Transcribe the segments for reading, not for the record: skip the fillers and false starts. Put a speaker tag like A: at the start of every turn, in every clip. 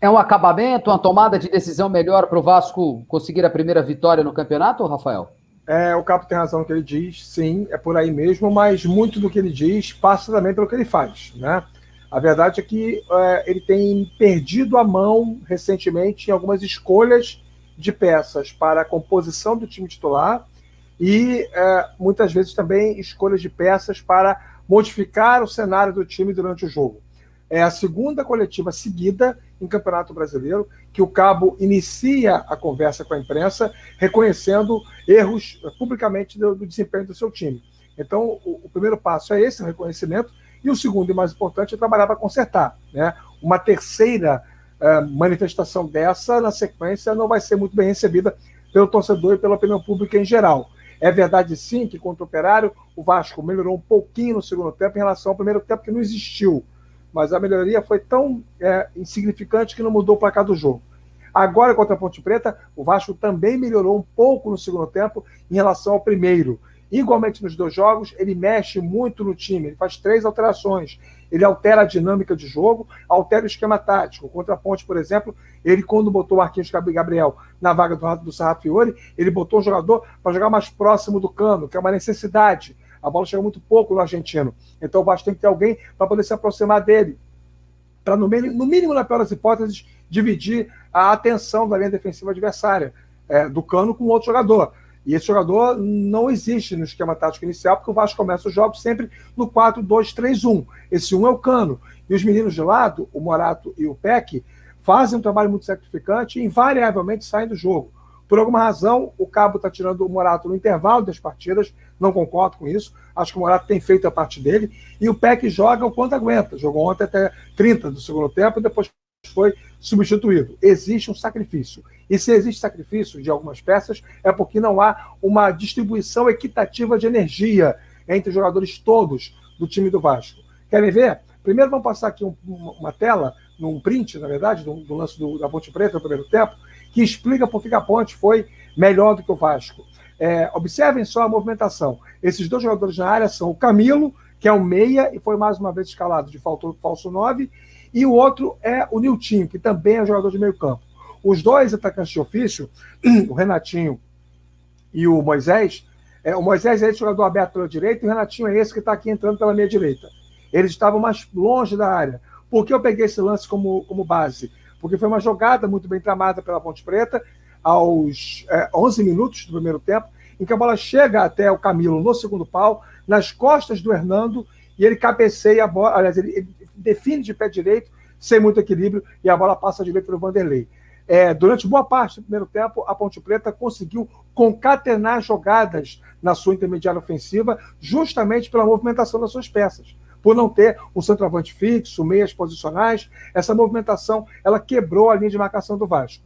A: É um acabamento, uma tomada de decisão melhor para o Vasco conseguir a primeira vitória no campeonato, Rafael?
B: O Capo tem razão no que ele diz, sim, é por aí mesmo, mas muito do que ele diz passa também pelo que ele faz, né? A verdade é que ele tem perdido a mão recentemente em algumas escolhas de peças para a composição do time titular e muitas vezes também escolhas de peças para modificar o cenário do time durante o jogo. É a segunda coletiva seguida em Campeonato Brasileiro que o Cabo inicia a conversa com a imprensa, reconhecendo erros publicamente do desempenho do seu time. Então, o primeiro passo é esse, o reconhecimento, e o segundo e mais importante é trabalhar para consertar, né? Uma terceira manifestação dessa, na sequência, não vai ser muito bem recebida pelo torcedor e pela opinião pública em geral. É verdade, sim, que contra o Operário, o Vasco melhorou um pouquinho no segundo tempo em relação ao primeiro tempo, que não existiu. Mas a melhoria foi tão insignificante que não mudou o placar do jogo. Agora, contra a Ponte Preta, o Vasco também melhorou um pouco no segundo tempo em relação ao primeiro. Igualmente nos dois jogos, ele mexe muito no time, ele faz 3 alterações. Ele altera a dinâmica de jogo, altera o esquema tático. Contra a Ponte, por exemplo, ele, quando botou o Marquinhos Gabriel na vaga do Sarrafiori, ele botou o jogador para jogar mais próximo do cano, que é uma necessidade. A bola chega muito pouco no argentino. Então o Vasco tem que ter alguém para poder se aproximar dele. Para, no mínimo, na pior das hipóteses, dividir a atenção da linha defensiva adversária, do cano com outro jogador. E esse jogador não existe no esquema tático inicial, porque o Vasco começa os jogos sempre no 4-2-3-1. Esse 1 é o cano. E os meninos de lado, o Morato e o Peck, fazem um trabalho muito sacrificante e invariavelmente saem do jogo. Por alguma razão, o Cabo está tirando o Morato no intervalo das partidas, não concordo com isso, acho que o Morato tem feito a parte dele, e o Peck joga o quanto aguenta, jogou ontem até 30 do segundo tempo e depois foi substituído. Existe um sacrifício, e se existe sacrifício de algumas peças, é porque não há uma distribuição equitativa de energia entre os jogadores todos do time do Vasco. Querem ver? Primeiro vamos passar aqui uma tela, num print, na verdade, do lance da Ponte Preta no primeiro tempo, que explica por que a Ponte foi melhor do que o Vasco. Observem só a movimentação. Esses dois jogadores na área são o Camilo, que é um meia, e foi mais uma vez escalado de falso 9, e o outro é o Nilton, que também é jogador de meio campo. Os dois atacantes de ofício, o Renatinho e o Moisés, o Moisés é esse jogador aberto pela direita, e o Renatinho é esse que está aqui entrando pela meia direita. Eles estavam mais longe da área. Por que eu peguei esse lance como base? Porque foi uma jogada muito bem tramada pela Ponte Preta, aos 11 minutos do primeiro tempo, em que a bola chega até o Camilo no segundo pau, nas costas do Hernando, e ele cabeceia a bola, aliás, ele define de pé direito, sem muito equilíbrio, e a bola passa direito pelo Vanderlei. Durante boa parte do primeiro tempo, a Ponte Preta conseguiu concatenar jogadas na sua intermediária ofensiva, justamente pela movimentação das suas peças. Por não ter um centroavante fixo, meias posicionais, essa movimentação ela quebrou a linha de marcação do Vasco.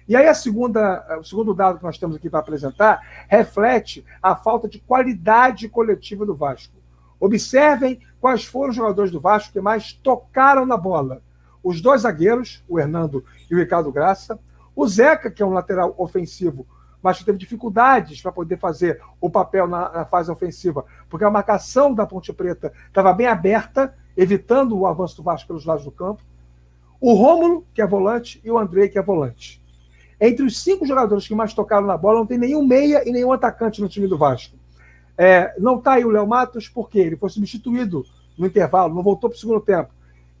B: E aí o segundo dado que nós temos aqui para apresentar reflete a falta de qualidade coletiva do Vasco. Observem quais foram os jogadores do Vasco que mais tocaram na bola. Os dois zagueiros, o Hernando e o Ricardo Graça, o Zeca, que é um lateral ofensivo, mas que teve dificuldades para poder fazer o papel na fase ofensiva, porque a marcação da Ponte Preta estava bem aberta, evitando o avanço do Vasco pelos lados do campo. O Rômulo, que é volante, e o Andrei, que é volante. Entre os 5 jogadores que mais tocaram na bola, não tem nenhum meia e nenhum atacante no time do Vasco. Não está aí o Léo Matos, porque ele foi substituído no intervalo, não voltou para o segundo tempo.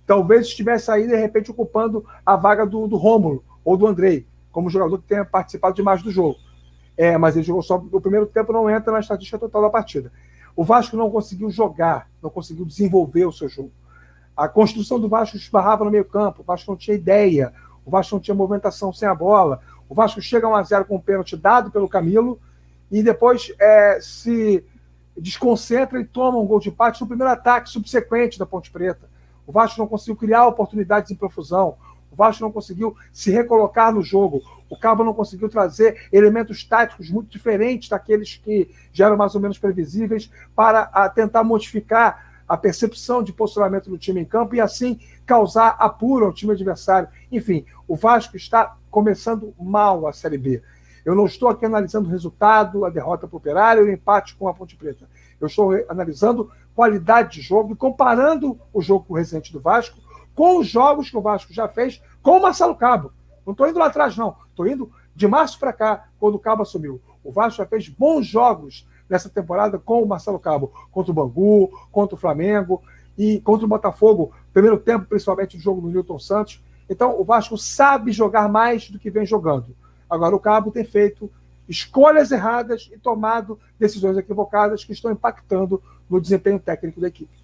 B: Talvez estivesse aí, de repente, ocupando a vaga do Rômulo ou do Andrei, como jogador que tenha participado demais do jogo. Mas ele jogou só no primeiro tempo, não entra na estatística total da partida. O Vasco não conseguiu jogar, não conseguiu desenvolver o seu jogo. A construção do Vasco esbarrava no meio campo, o Vasco não tinha ideia, o Vasco não tinha movimentação sem a bola, o Vasco chega a 1-0 com um pênalti dado pelo Camilo e depois se desconcentra e toma um gol de empate no primeiro ataque subsequente da Ponte Preta. O Vasco não conseguiu criar oportunidades em profusão, o Vasco não conseguiu se recolocar no jogo, o Cabo não conseguiu trazer elementos táticos muito diferentes daqueles que já eram mais ou menos previsíveis para tentar modificar a percepção de posicionamento do time em campo e assim causar apuro ao time adversário. Enfim, o Vasco está começando mal a Série B. Eu não estou aqui analisando o resultado, a derrota para o Operário e o empate com a Ponte Preta. Eu estou analisando qualidade de jogo e comparando o jogo recente do Vasco com os jogos que o Vasco já fez com o Marcelo Cabo. Não estou indo lá atrás, não. Estou indo de março para cá, quando o Cabo assumiu. O Vasco já fez bons jogos nessa temporada com o Marcelo Cabo, contra o Bangu, contra o Flamengo e contra o Botafogo, primeiro tempo, principalmente o jogo do Nilton Santos. Então, o Vasco sabe jogar mais do que vem jogando. Agora, o Cabo tem feito escolhas erradas e tomado decisões equivocadas que estão impactando no desempenho técnico da equipe.